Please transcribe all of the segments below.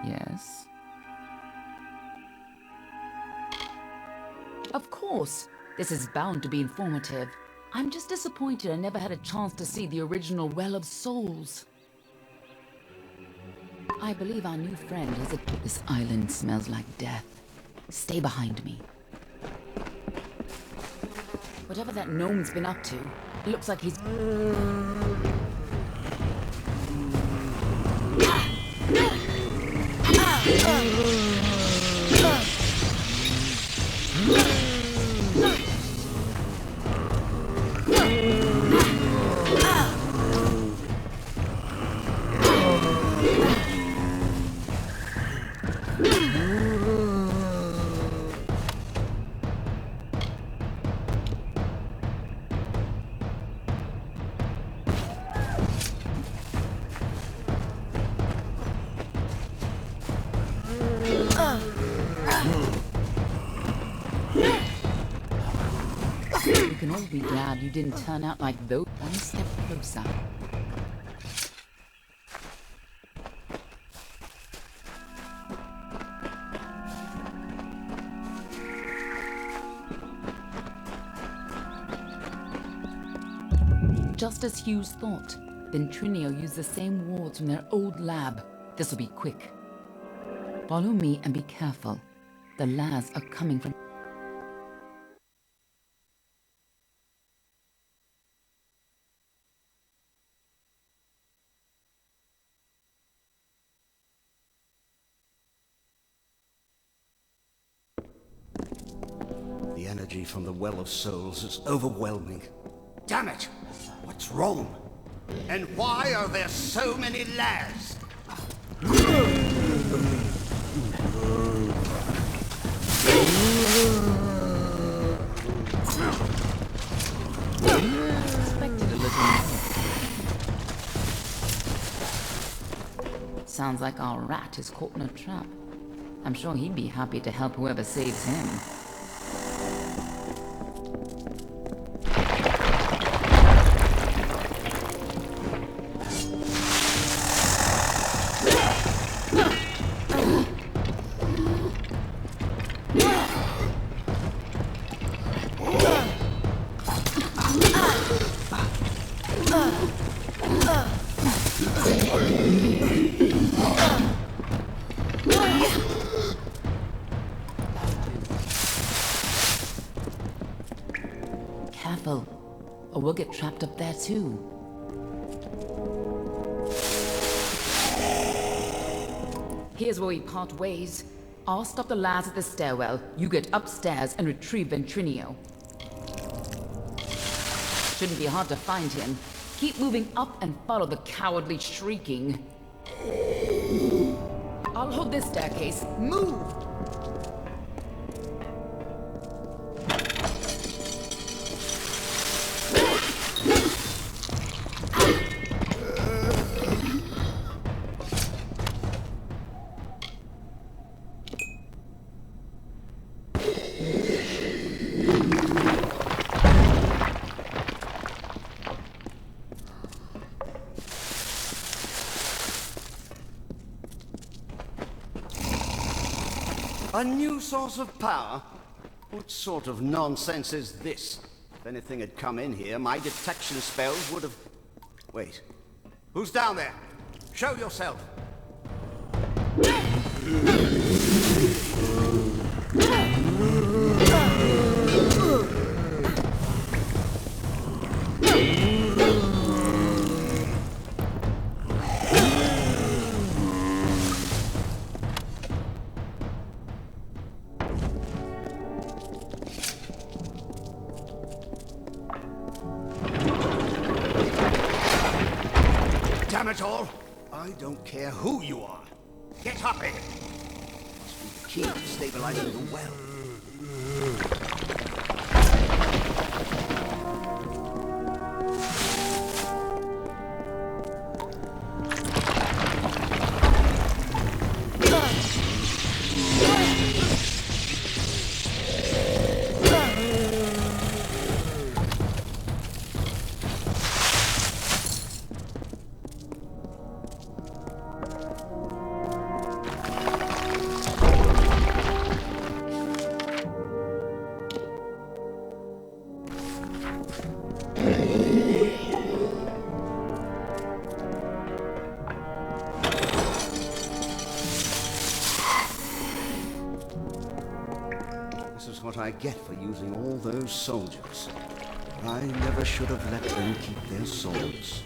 Yes? Of course. This is bound to be informative. I'm just disappointed I never had a chance to see the original Well of Souls. I believe our new friend has a... This island smells like death. Stay behind me. Whatever that gnome's been up to, it looks like he's... We can all be glad you didn't turn out like those. One step closer. Just as Hughes thought, Ventrinio used the same wards from their old lab. This'll be quick. Follow me and be careful. The lads are coming from... The energy from the Well of Souls is overwhelming. Damn it! What's wrong? And why are there so many lads? Expected a little more. Sounds like our rat is caught in a trap. I'm sure he'd be happy to help whoever saves him. Careful, or we'll get trapped up there too. Here's where we part ways. I'll stop the lads at the stairwell. You get upstairs and retrieve Ventrinio. Shouldn't be hard to find him. Keep moving up and follow the cowardly shrieking. I'll hold this staircase. Move! A new source of power? What sort of nonsense is this? If anything had come in here, my detection spells would have... Wait. Who's down there? Show yourself! Damn it all! I don't care who you are. Get up here! Must be the key to stabilizing the well. what I get for using all those soldiers. I never should have let them keep their swords.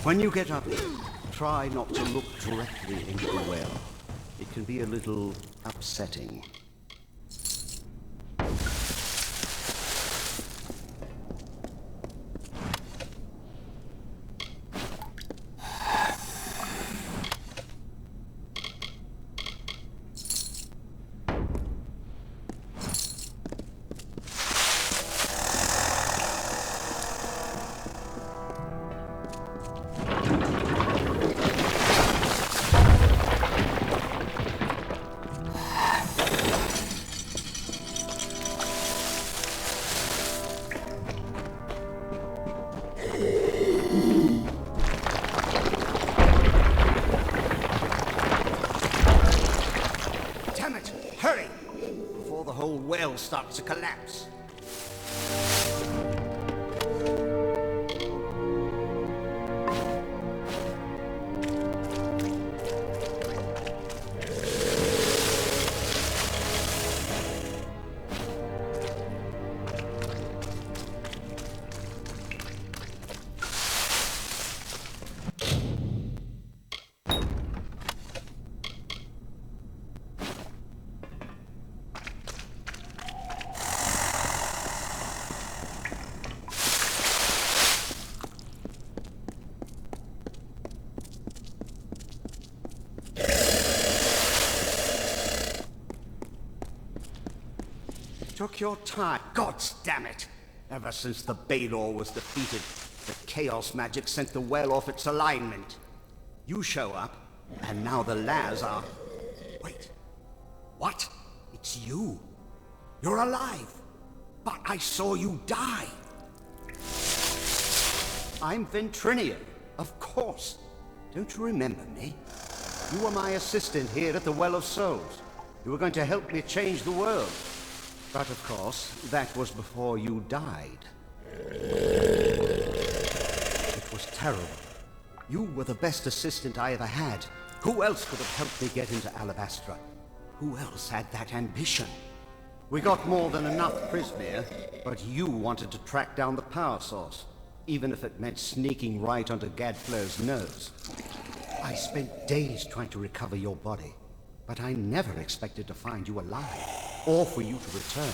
When you get up here, try not to look directly into the well. It can be a little upsetting. Starts to collapse. Took your time. Gods damn it! Ever since the Balor was defeated, the Chaos magic sent the well off its alignment. You show up, and now the Laz are... Wait. What? It's you. You're alive. But I saw you die. I'm Ventrinian, of course. Don't you remember me? You were my assistant here at the Well of Souls. You were going to help me change the world. But of course, that was before you died. It was terrible. You were the best assistant I ever had. Who else could have helped me get into Alabastra? Who else had that ambition? We got more than enough Prismere, but you wanted to track down the power source, even if it meant sneaking right onto Gadflow's nose. I spent days trying to recover your body, but I never expected to find you alive, or for you to return.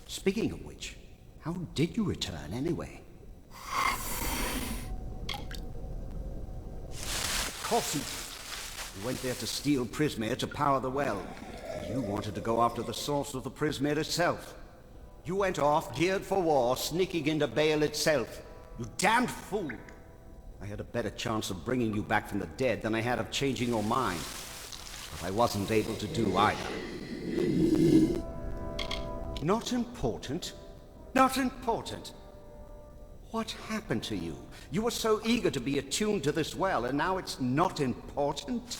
Speaking of which, how did you return anyway? Of course you went there to steal Prismere to power the well. You wanted to go after the source of the Prismere itself. You went off, geared for war, sneaking into Baal itself. You damned fool! I had a better chance of bringing you back from the dead than I had of changing your mind. But I wasn't able to do either. Not important. Not important. What happened to you? You were so eager to be attuned to this well, and now it's not important?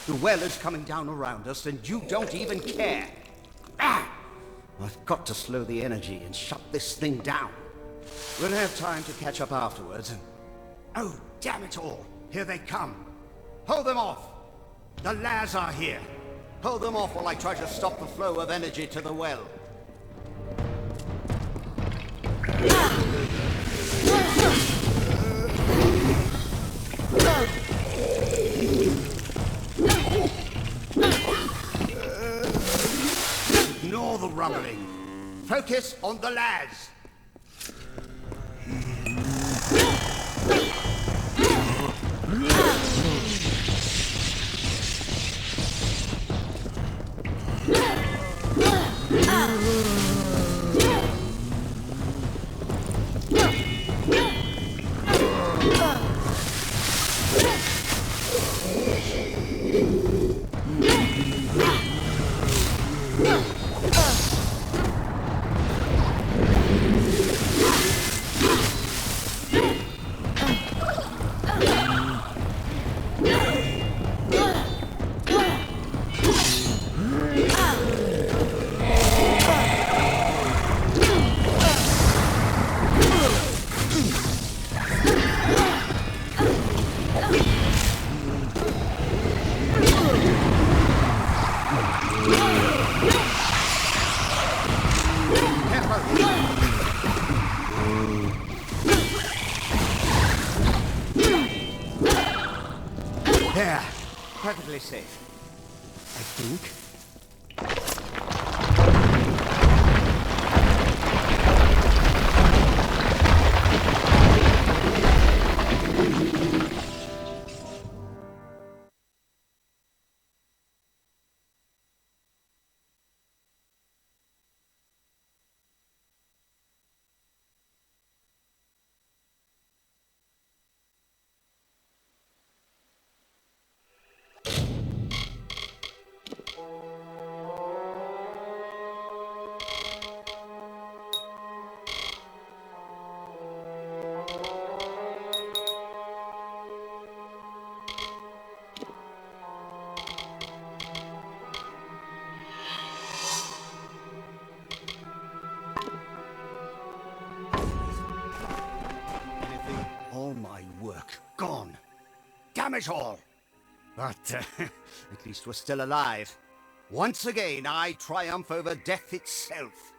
The well is coming down around us, and you don't even care. Ah! I've got to slow the energy and shut this thing down. We'll have time to catch up afterwards, and... Oh, damn it all! Here they come. Hold them off! The lads are here. Hold them off while I try to stop the flow of energy to the well. Ignore the rumbling. Focus on the lads. There. Perfectly safe. I think. Damn it all! But at least we're still alive. Once again, I triumph over death itself.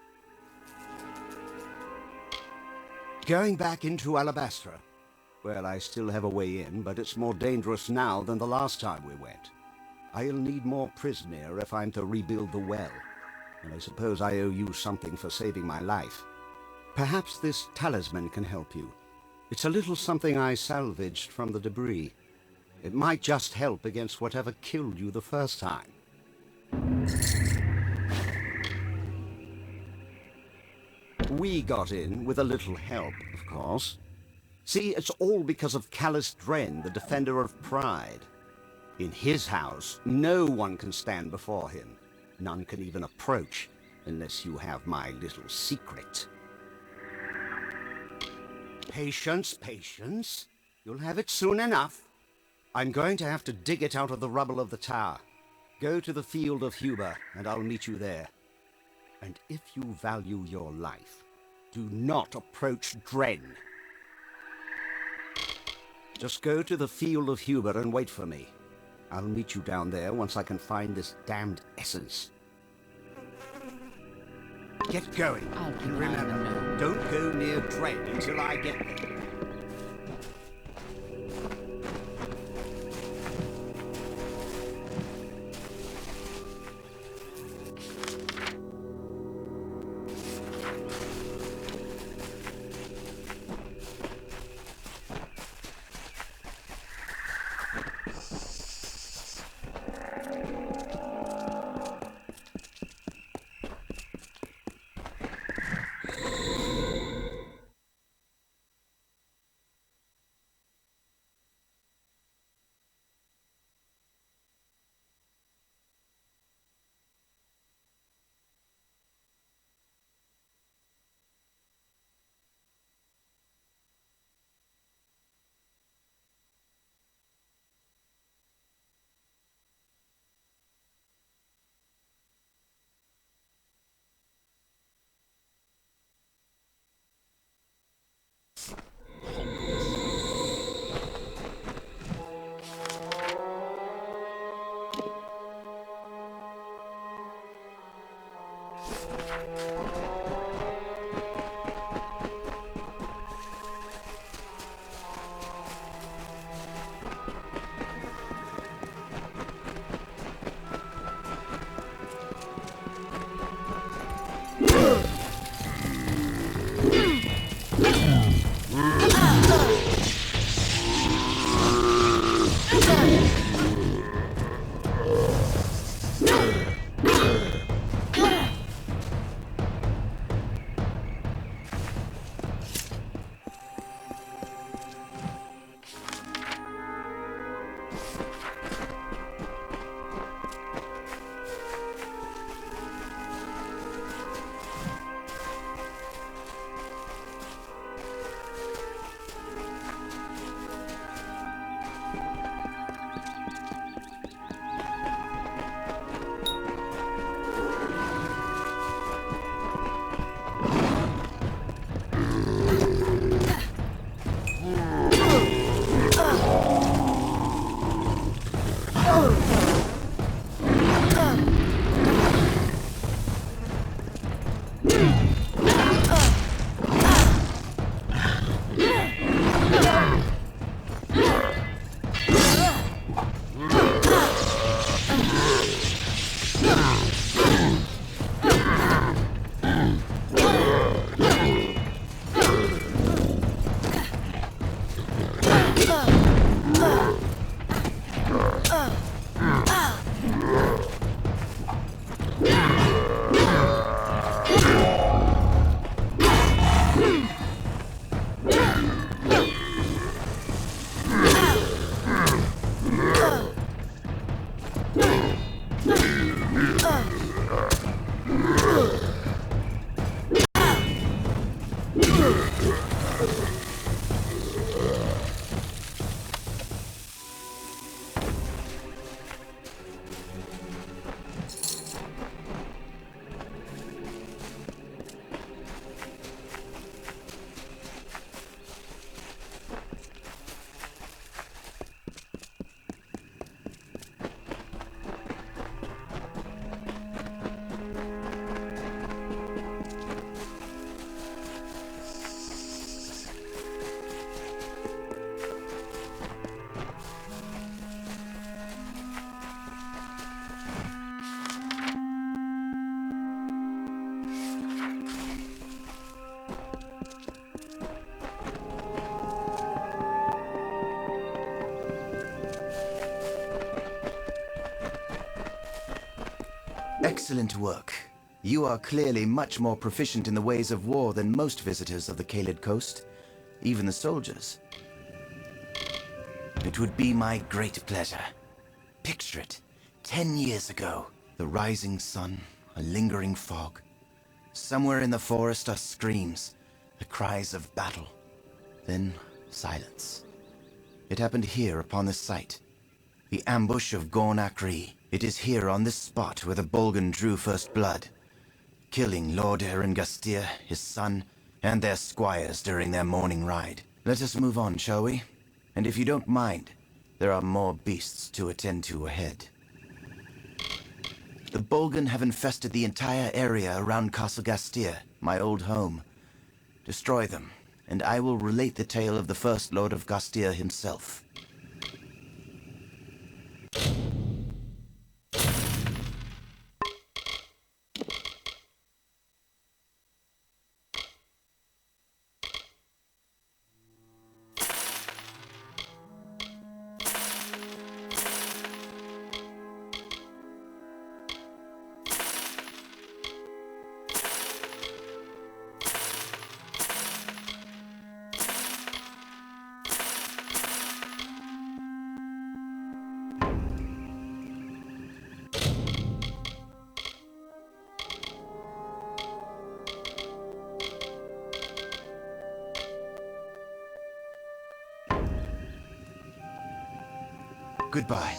Going back into Alabastra. Well, I still have a way in, but it's more dangerous now than the last time we went. I'll need more prisoner if I'm to rebuild the well. And I suppose I owe you something for saving my life. Perhaps this talisman can help you. It's a little something I salvaged from the debris. It might just help against whatever killed you the first time. We got in with a little help, of course. See, it's all because of Callous Dren, the defender of pride. In his house, no one can stand before him. None can even approach, unless you have my little secret. Patience, patience. You'll have it soon enough. I'm going to have to dig it out of the rubble of the tower. Go to the field of Huber, and I'll meet you there. And if you value your life, do not approach Dren. Just go to the field of Huber and wait for me. I'll meet you down there once I can find this damned essence. Get going. And remember, don't go near Dren until I get there. Excellent work. You are clearly much more proficient in the ways of war than most visitors of the Kaled Coast, even the soldiers. It would be my great pleasure. Picture it. 10 years ago, the rising sun, a lingering fog. Somewhere in the forest are screams, the cries of battle. Then silence. It happened here upon this site. The ambush of Gorn Akri. It is here on this spot where the Bolgan drew first blood, killing Lord Erengastir, his son, and their squires during their morning ride. Let us move on, shall we? And if you don't mind, there are more beasts to attend to ahead. The Bolgan have infested the entire area around Castle Gastir, my old home. Destroy them, and I will relate the tale of the first Lord of Gastir himself. Goodbye.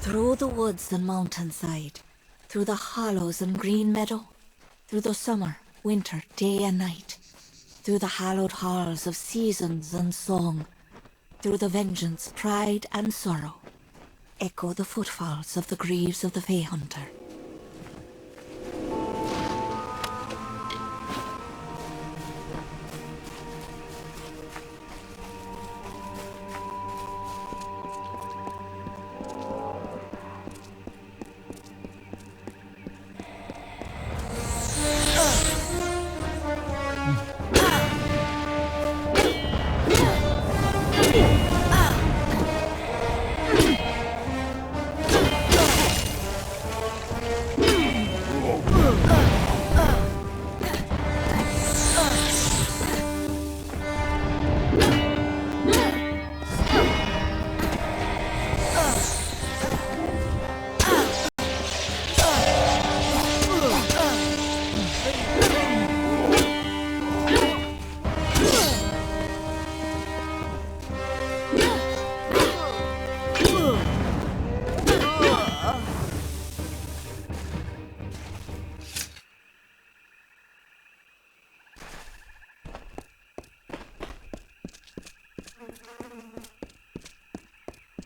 Through the woods and mountainside, through the hollows and green meadow, through the summer, winter, day and night, through the hallowed halls of seasons and song, through the vengeance, pride and sorrow, echo the footfalls of the greaves of the Fey Hunter.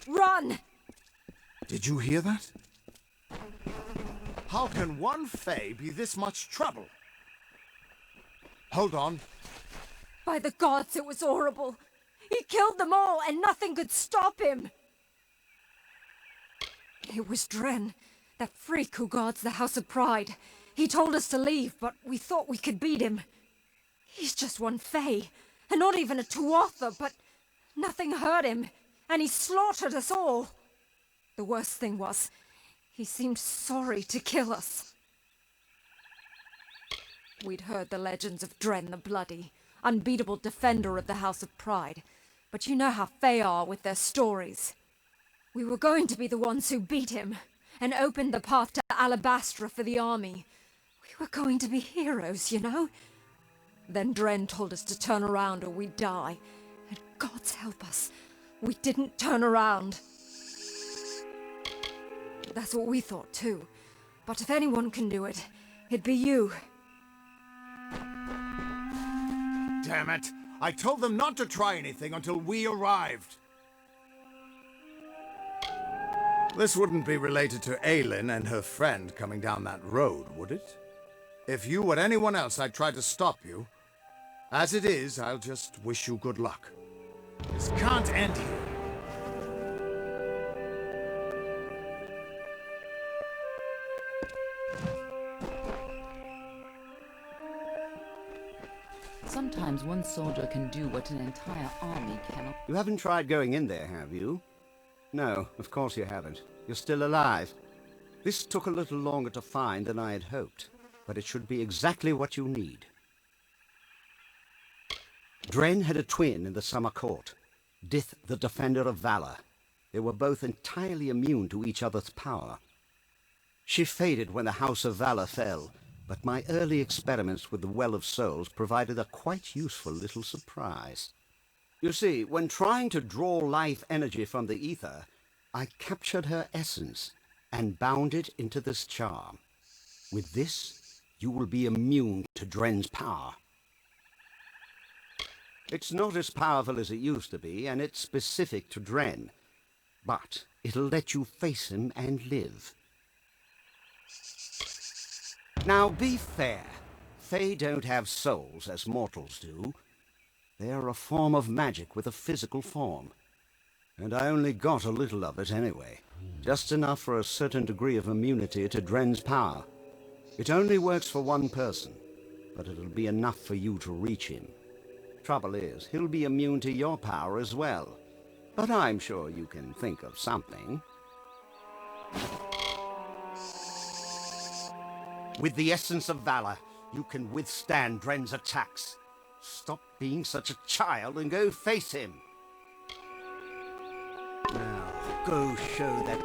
Run! Did you hear that? How can one Fae be this much trouble? Hold on. By the gods, it was horrible. He killed them all, and nothing could stop him. It was Dren, that freak who guards the House of Pride. He told us to leave, but we thought we could beat him. He's just one Fae, and not even a Tuatha, but nothing hurt him, and he slaughtered us all. The worst thing was, he seemed sorry to kill us. We'd heard the legends of Dren the Bloody, unbeatable defender of the House of Pride, but you know how Fae are with their stories. We were going to be the ones who beat him, and opened the path to Alabastra for the army. We were going to be heroes, you know? Then Dren told us to turn around or we'd die. And gods help us, we didn't turn around. That's what we thought too. But if anyone can do it, it'd be you. Damn it! I told them not to try anything until we arrived. This wouldn't be related to Aylin and her friend coming down that road, would it? If you or anyone else, I'd try to stop you. As it is, I'll just wish you good luck. This can't end here. Sometimes one soldier can do what an entire army cannot. You haven't tried going in there, have you? No, of course you haven't. You're still alive. This took a little longer to find than I had hoped, but it should be exactly what you need. Dren had a twin in the Summer Court, Dith the Defender of Valor. they were both entirely immune to each other's power. She faded when the House of Valor fell, but my early experiments with the Well of Souls provided a quite useful little surprise. You see, when trying to draw life energy from the ether, I captured her essence and bound it into this charm. With this, you will be immune to Dren's power. It's not as powerful as it used to be, and it's specific to Dren, but it'll let you face him and live. Now, be fair. Fae don't have souls as mortals do. They're a form of magic with a physical form. And I only got a little of it anyway. Just enough for a certain degree of immunity to Dren's power. It only works for one person, but it'll be enough for you to reach him. Trouble is, he'll be immune to your power as well. But I'm sure you can think of something. With the essence of valor, you can withstand Dren's attacks. Stop being such a child and go face him. Now, go show that...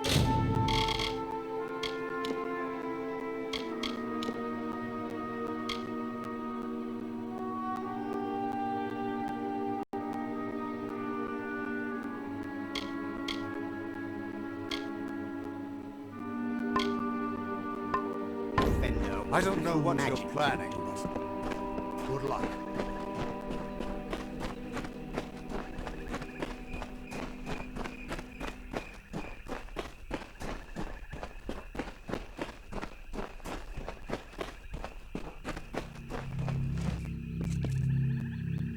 I don't know what you're planning, but good luck.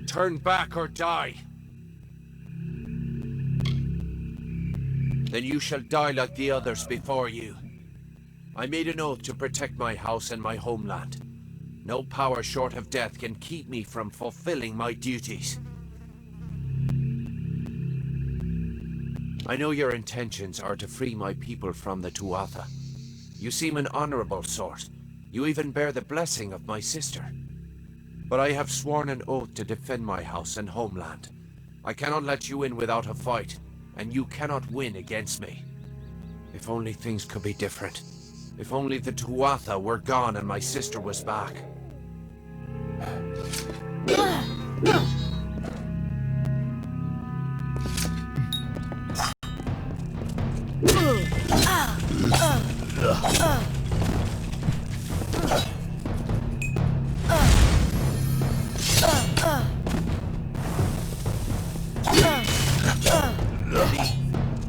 Turn back or die. Then you shall die like the others before you. I made an oath to protect my house and my homeland. No power short of death can keep me from fulfilling my duties. I know your intentions are to free my people from the Tuatha. You seem an honorable sort. You even bear the blessing of my sister. But I have sworn an oath to defend my house and homeland. I cannot let you in without a fight, and you cannot win against me. If only things could be different. If only the Tuatha were gone and my sister was back.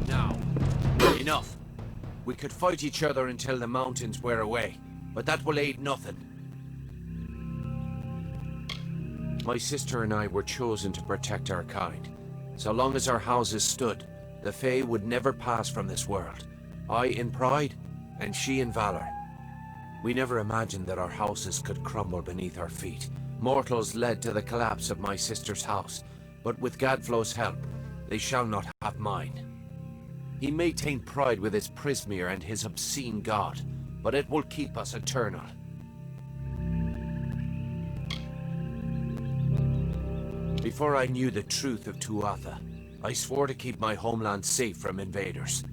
Now, enough. We could fight each other until the mountains wear away, but that will aid nothing. My sister and I were chosen to protect our kind. So long as our houses stood, the Fae would never pass from this world. I in pride, and she in valor. We never imagined that our houses could crumble beneath our feet. Mortals led to the collapse of my sister's house, but with Gadflow's help, they shall not have mine. He may taint pride with his Prismere and his obscene god, but it will keep us eternal. Before I knew the truth of Tuatha, I swore to keep my homeland safe from invaders.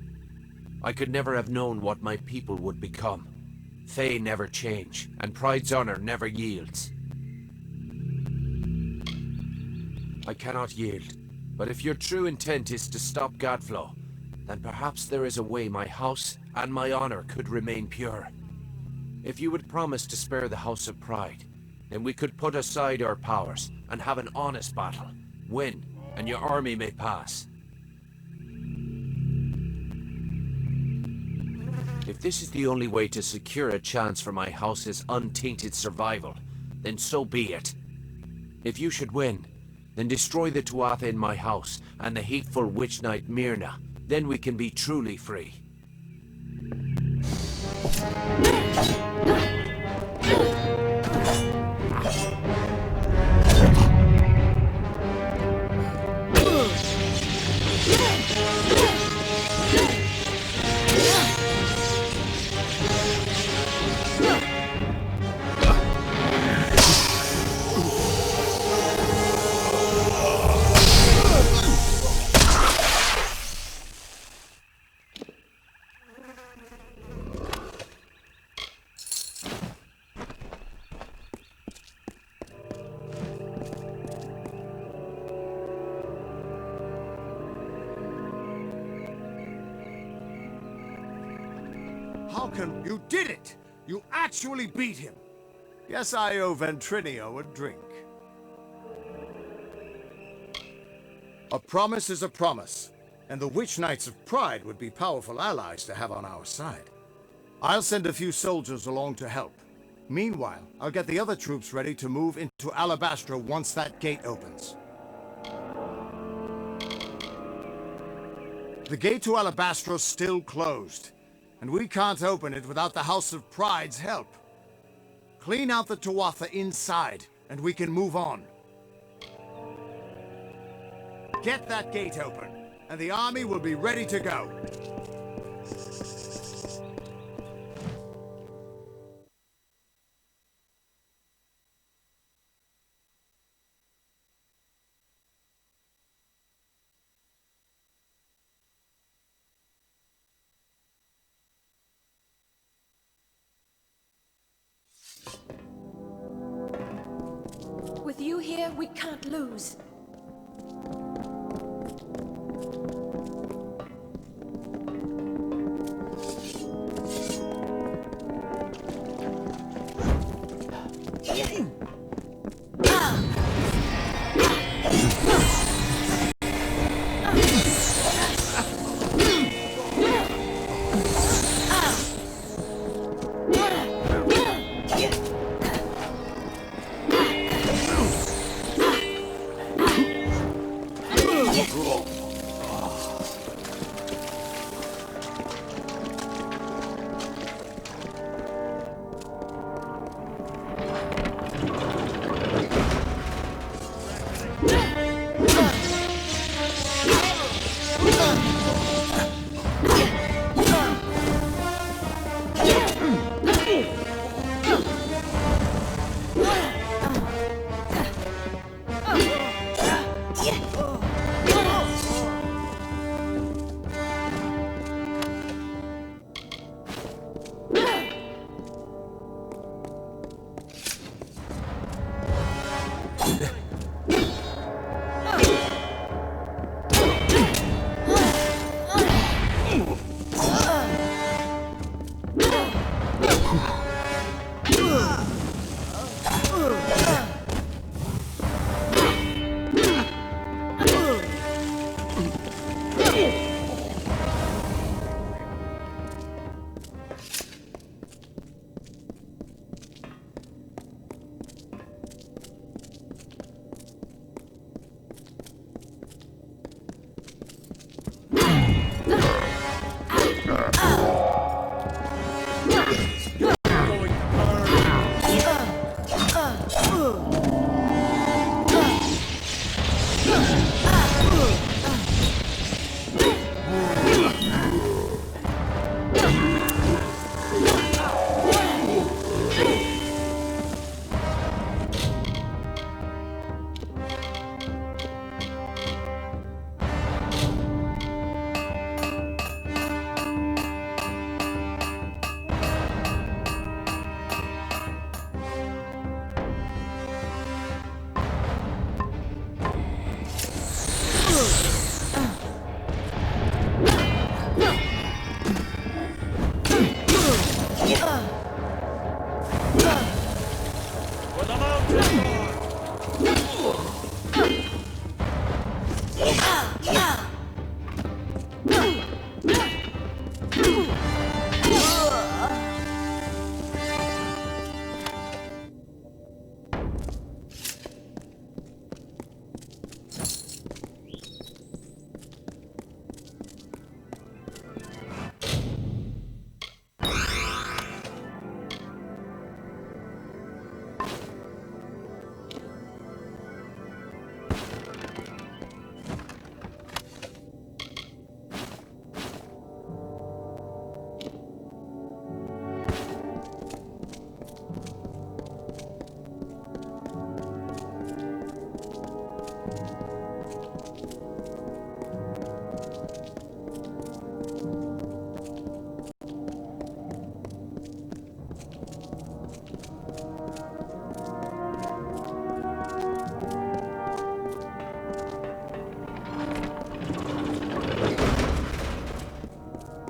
I could never have known what my people would become. Fae never change, and pride's honor never yields. I cannot yield, but if your true intent is to stop Gadflow, then perhaps there is a way my house and my honor could remain pure. If you would promise to spare the House of Pride, then we could put aside our powers and have an honest battle. Win, and your army may pass. If this is the only way to secure a chance for my house's untainted survival, then so be it. If you should win, then destroy the Tuatha in my house and the hateful witch knight Myrna. Then we can be truly free. How can... You did it! You actually beat him! Yes, I owe Ventrinio a drink. A promise is a promise, and the Witch Knights of Pride would be powerful allies to have on our side. I'll send a few soldiers along to help. Meanwhile, I'll get the other troops ready to move into Alabastra once that gate opens. The gate to Alabastra's still closed, and we can't open it without the House of Pride's help. Clean out the Tuatha inside, and we can move on. Get that gate open, and the army will be ready to go. With you here, we can't lose.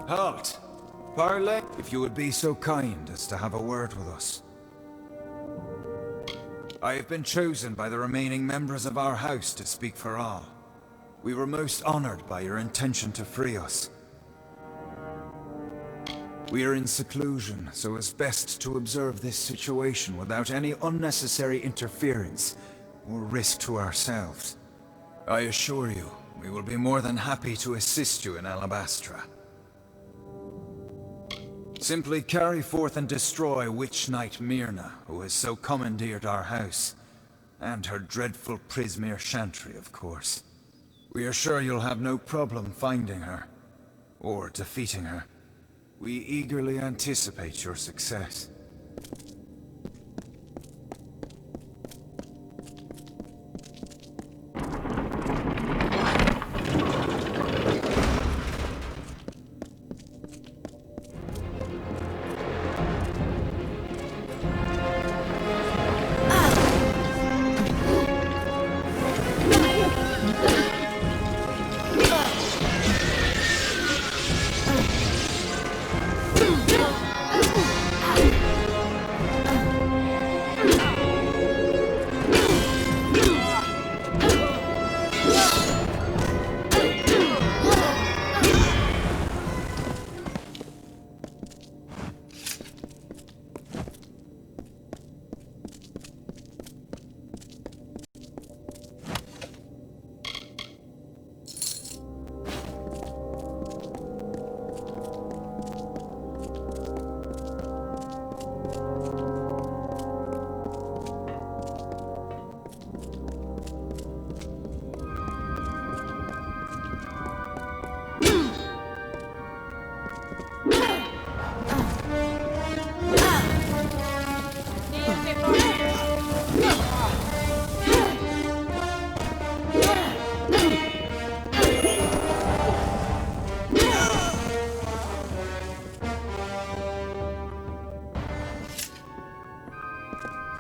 Halt! Parley, if you would be so kind as to have a word with us. I have been chosen by the remaining members of our house to speak for all. We were most honored by your intention to free us. We are in seclusion, so it's best to observe this situation without any unnecessary interference or risk to ourselves. I assure you, we will be more than happy to assist you in Alabastra. Simply carry forth and destroy Witch Knight Myrna, who has so commandeered our house, and her dreadful Prismere Chantry, of course. We are sure you'll have no problem finding her, or defeating her. We eagerly anticipate your success.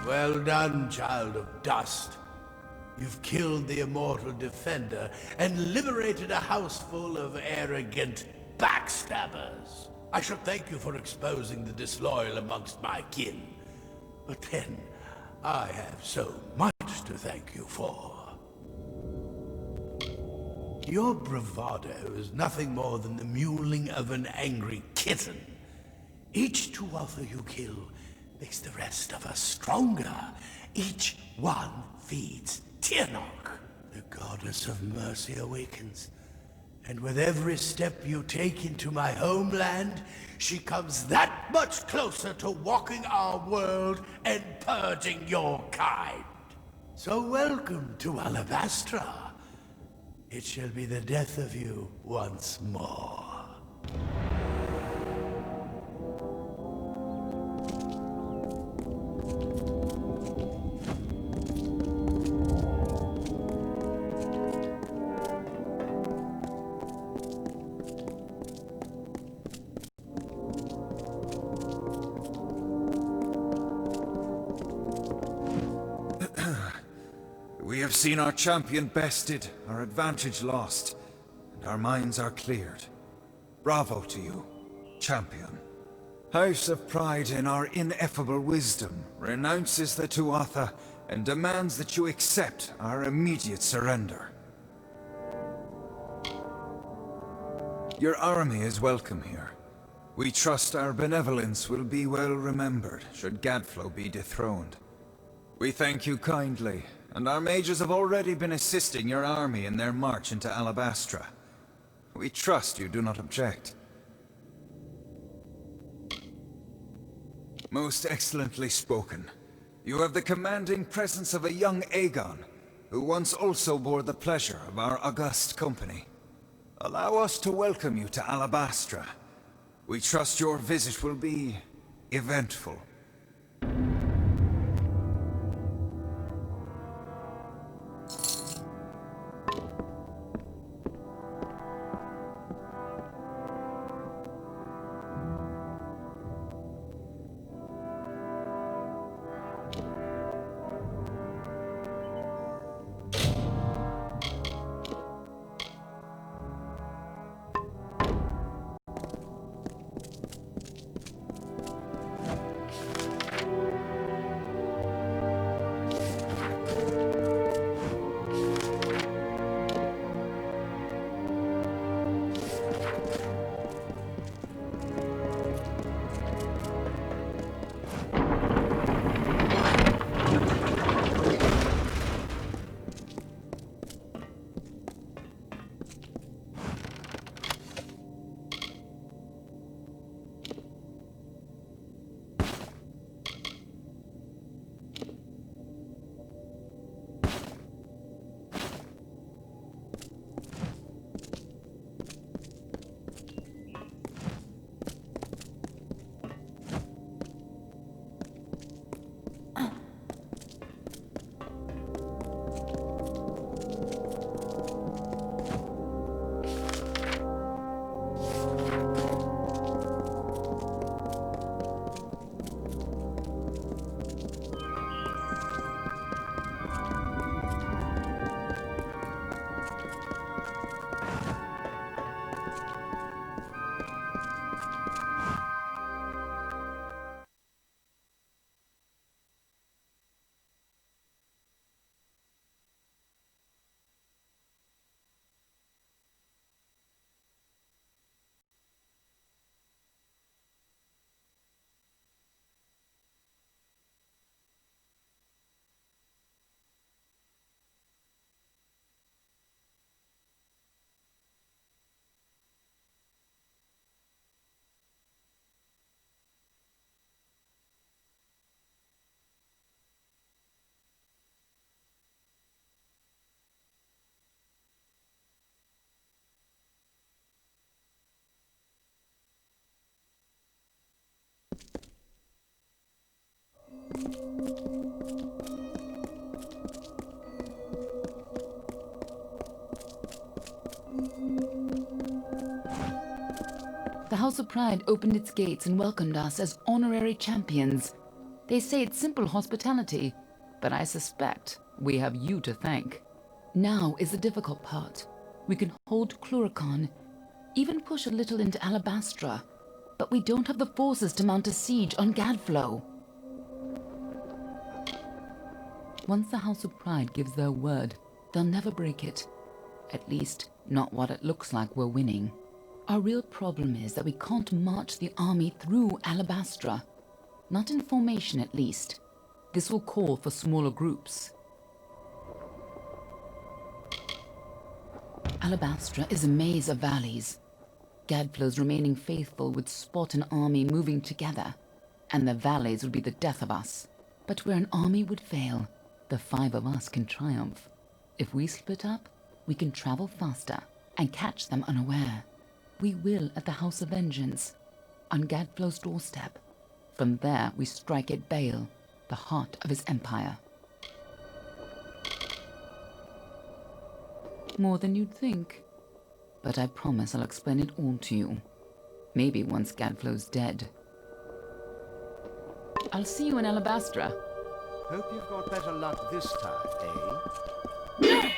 Well done, child of dust. You've killed the immortal defender and liberated a house full of arrogant backstabbers. I should thank you for exposing the disloyal amongst my kin. But then, I have so much to thank you for. Your bravado is nothing more than the mewling of an angry kitten. Each Tuatha you kill makes the rest of us stronger. Each one feeds Tirnoch. The goddess of mercy awakens. And with every step you take into my homeland, she comes that much closer to walking our world and purging your kind. So welcome to Alabastra. It shall be the death of you once more. We have seen our champion bested, our advantage lost, and our minds are cleared. Bravo to you, champion. House of Pride, in our ineffable wisdom, renounces the Tuatha and demands that you accept our immediate surrender. Your army is welcome here. We trust our benevolence will be well remembered should Gadflow be dethroned. We thank you kindly, and our mages have already been assisting your army in their march into Alabastra. We trust you do not object. Most excellently spoken. You have the commanding presence of a young Aegon, who once also bore the pleasure of our august company. Allow us to welcome you to Alabastra. We trust your visit will be eventful. The House of Pride opened its gates and welcomed us as honorary champions. They say it's simple hospitality, but I suspect we have you to thank. Now is the difficult part. We can hold Cluricon, even push a little into Alabastra, but we don't have the forces to mount a siege on Gadflow. Once the House of Pride gives their word, they'll never break it. At least, not what it looks like we're winning. Our real problem is that we can't march the army through Alabastra. Not in formation, at least. This will call for smaller groups. Alabastra is a maze of valleys. Gadflow's remaining faithful would spot an army moving together, and the valleys would be the death of us. But where an army would fail, the 5 of us can triumph. If we split up, we can travel faster and catch them unaware. We will at the House of Vengeance, on Gadflow's doorstep. From there, we strike at Bale, the heart of his empire. More than you'd think. But I promise I'll explain it all to you. Maybe once Gadflow's dead. I'll see you in Alabastra. Hope you've got better luck this time, eh?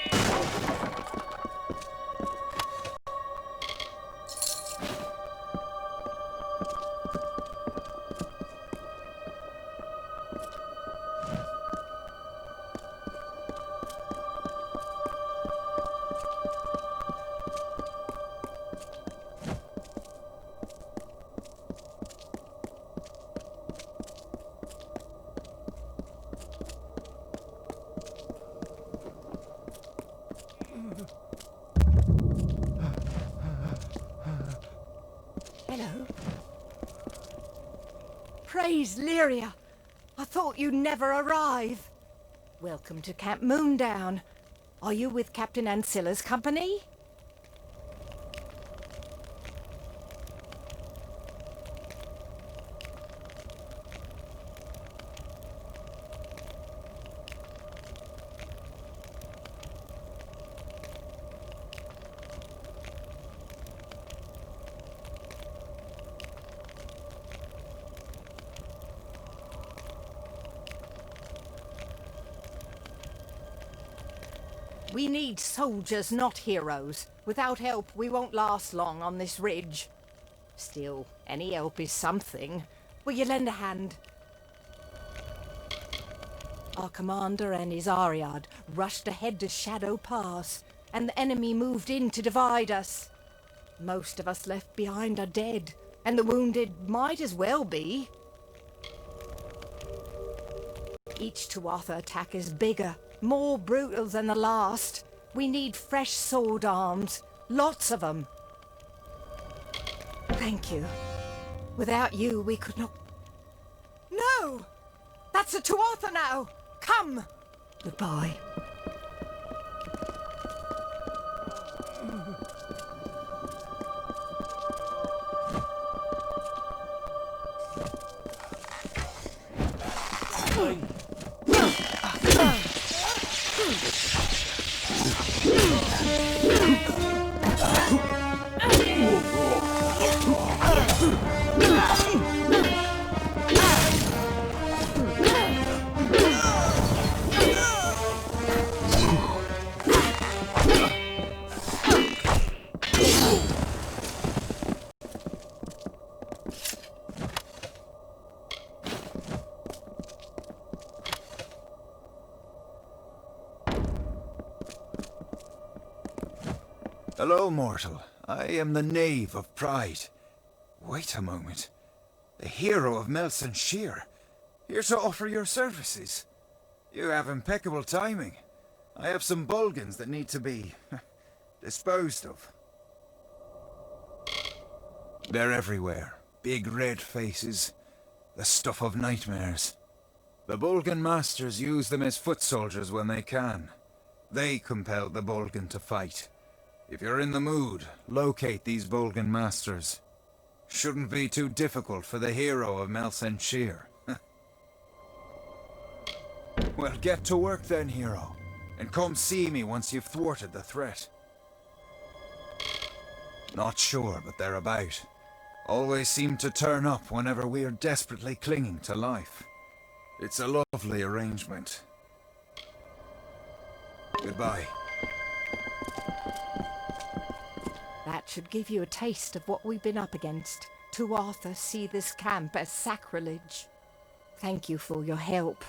Hello. Praise Lyria! I thought you'd never arrive. Welcome to Camp Moondown. Are you with Captain Ancilla's company? We need soldiers, not heroes. Without help, we won't last long on this ridge. Still, any help is something. Will you lend a hand? Our commander and his Ariad rushed ahead to Shadow Pass, and the enemy moved in to divide us. Most of us left behind are dead, and the wounded might as well be. Each Tuatha attack is bigger, more brutal than the last. We need fresh sword arms. Lots of them. Thank you. Without you, we could not... No! That's a Tuatha now! Come! Goodbye. Hello, mortal. I am the Knave of Pride. Wait a moment. The hero of Melson Shear. Here to offer your services. You have impeccable timing. I have some Bulgans that need to be disposed of. They're everywhere. Big red faces. The stuff of nightmares. The Bulgan masters use them as foot soldiers when they can. They compel the Bulgan to fight. If you're in the mood, locate these Bulgan masters. Shouldn't be too difficult for the hero of Melsenshire. Well, get to work then, hero. And come see me once you've thwarted the threat. Not sure, but they're about. Always seem to turn up whenever we're desperately clinging to life. It's a lovely arrangement. Goodbye. That should give you a taste of what we've been up against. To Arthur see this camp as sacrilege. Thank you for your help.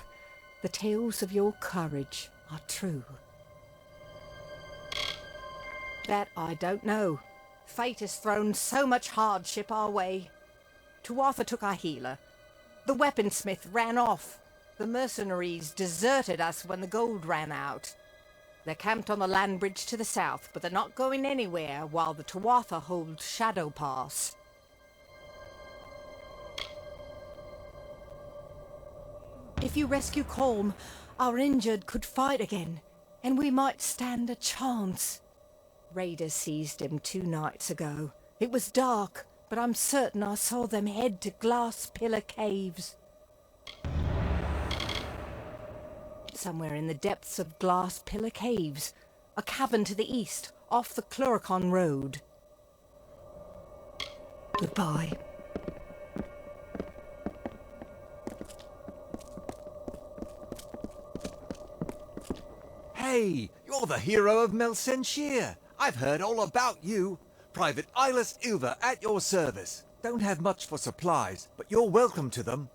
The tales of your courage are true. That I don't know. Fate has thrown so much hardship our way. Tuatha took our healer. The weaponsmith ran off. The mercenaries deserted us when the gold ran out. They're camped on the land bridge to the south, but they're not going anywhere while the Tuatha hold Shadow Pass. If you rescue Colm, our injured could fight again, and we might stand a chance. Raiders seized him 2 nights ago. It was dark, but I'm certain I saw them head to Glass Pillar Caves. Somewhere in the depths of Glass Pillar Caves, a cavern to the east, off the Cluricon Road. Goodbye. Hey, you're the hero of Melsenshire. I've heard all about you. Private Eyeless Ilva at your service. Don't have much for supplies, but you're welcome to them.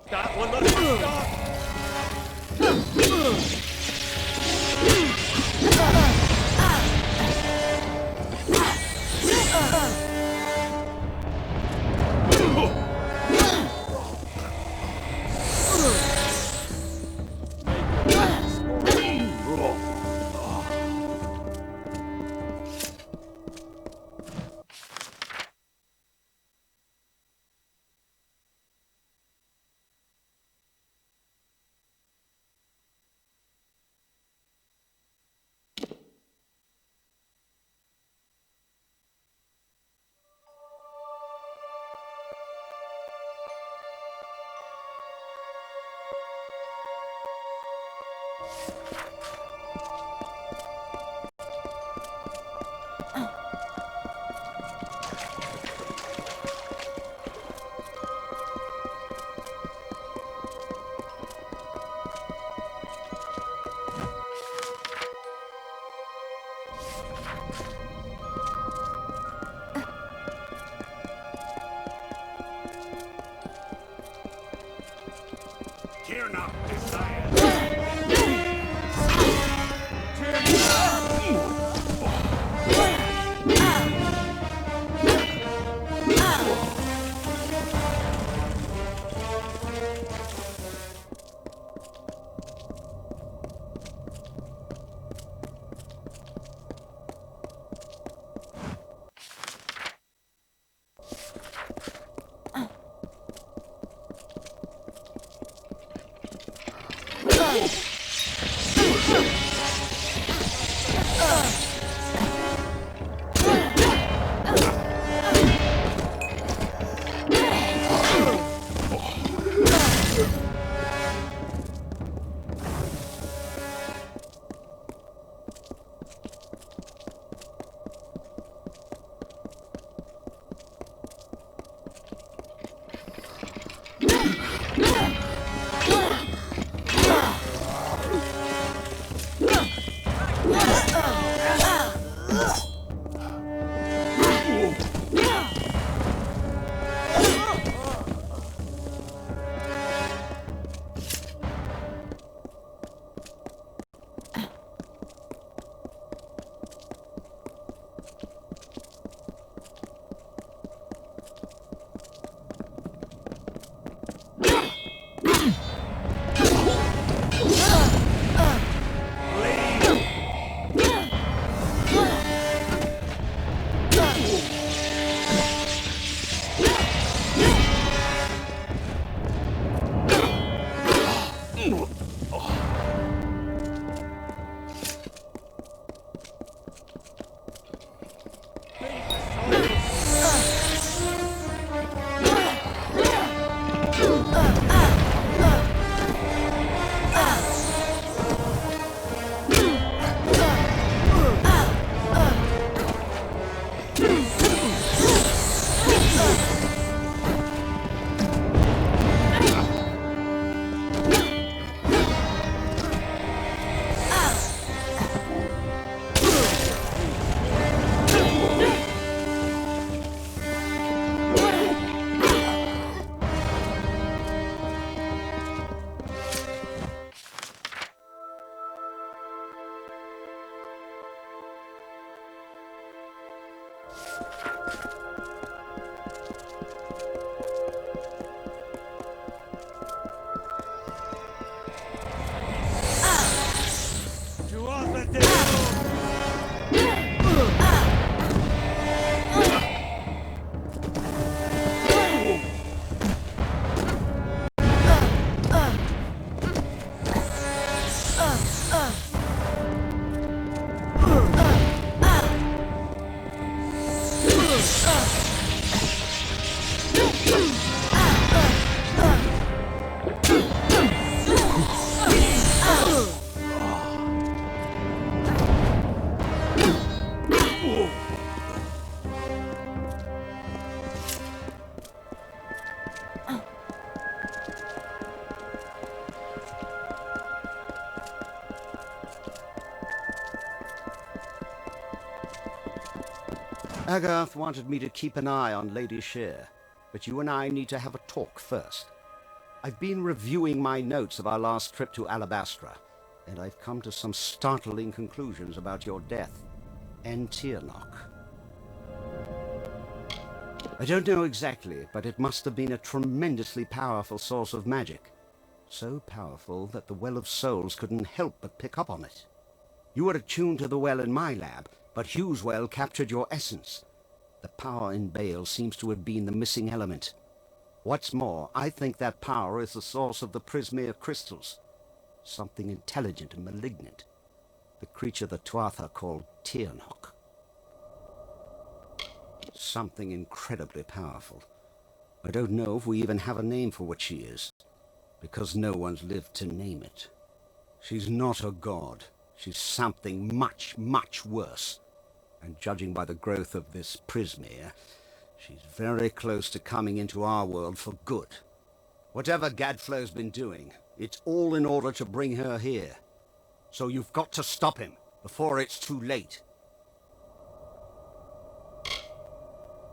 That one must stop! Agarth wanted me to keep an eye on Lady Shear, but you and I need to have a talk first. I've been reviewing my notes of our last trip to Alabastra, and I've come to some startling conclusions about your death and Tirnoch. I don't know exactly, but it must have been a tremendously powerful source of magic. So powerful that the Well of Souls couldn't help but pick up on it. You were attuned to the well in my lab, but Hugh's well captured your essence. The power in Bale seems to have been the missing element. What's more, I think that power is the source of the Prismere crystals. Something intelligent and malignant. The creature the Tuatha called Tirnoch. Something incredibly powerful. I don't know if we even have a name for what she is, because no one's lived to name it. She's not a god. She's something much, much worse. And judging by the growth of this Prismere, she's very close to coming into our world for good. Whatever Gadflow's been doing, it's all in order to bring her here. So you've got to stop him before it's too late.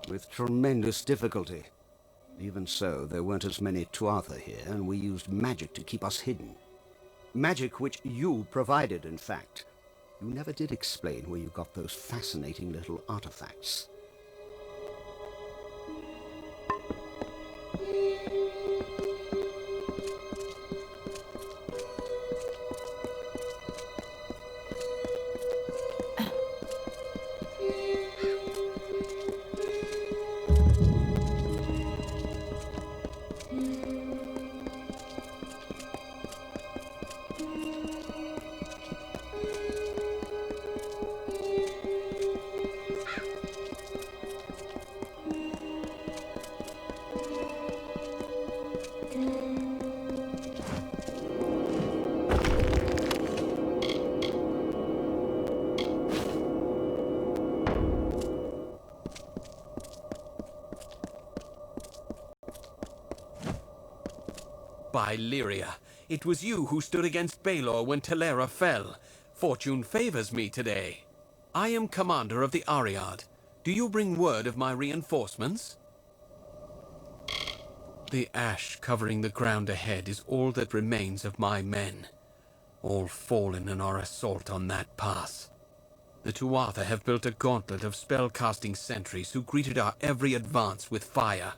With tremendous difficulty. Even so, there weren't as many Tuatha here, and we used magic to keep us hidden. Magic which you provided, in fact. You never did explain where you got those fascinating little artifacts. By Lyria, it was you who stood against Baelor when Telera fell. Fortune favors me today. I am commander of the Ariad. Do you bring word of my reinforcements? The ash covering the ground ahead is all that remains of my men. All fallen in our assault on that pass. The Tuatha have built a gauntlet of spell-casting sentries who greeted our every advance with fire.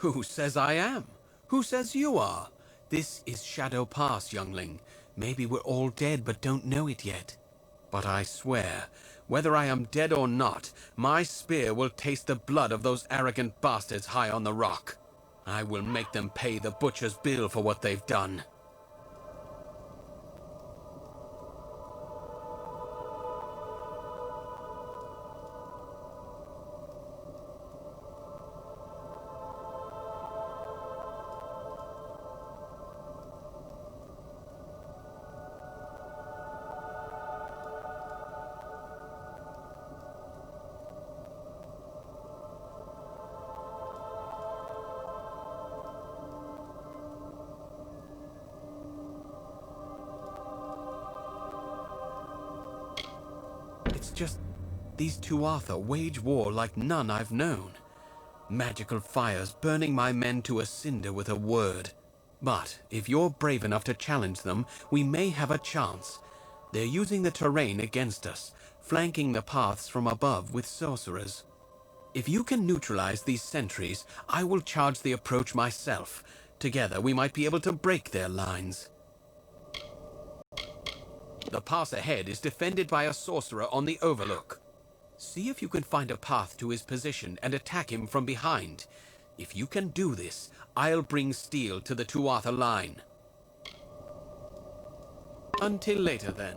Who says I am? Who says you are? This is Shadow Pass, youngling. Maybe we're all dead but don't know it yet. But I swear, whether I am dead or not, my spear will taste the blood of those arrogant bastards high on the rock. I will make them pay the butcher's bill for what they've done. It's just, these Tuatha wage war like none I've known. Magical fires burning my men to a cinder with a word. But if you're brave enough to challenge them, we may have a chance. They're using the terrain against us, flanking the paths from above with sorcerers. If you can neutralize these sentries, I will charge the approach myself. Together we might be able to break their lines. The pass ahead is defended by a sorcerer on the overlook. See if you can find a path to his position and attack him from behind. If you can do this, I'll bring steel to the Tuatha line. Until later then.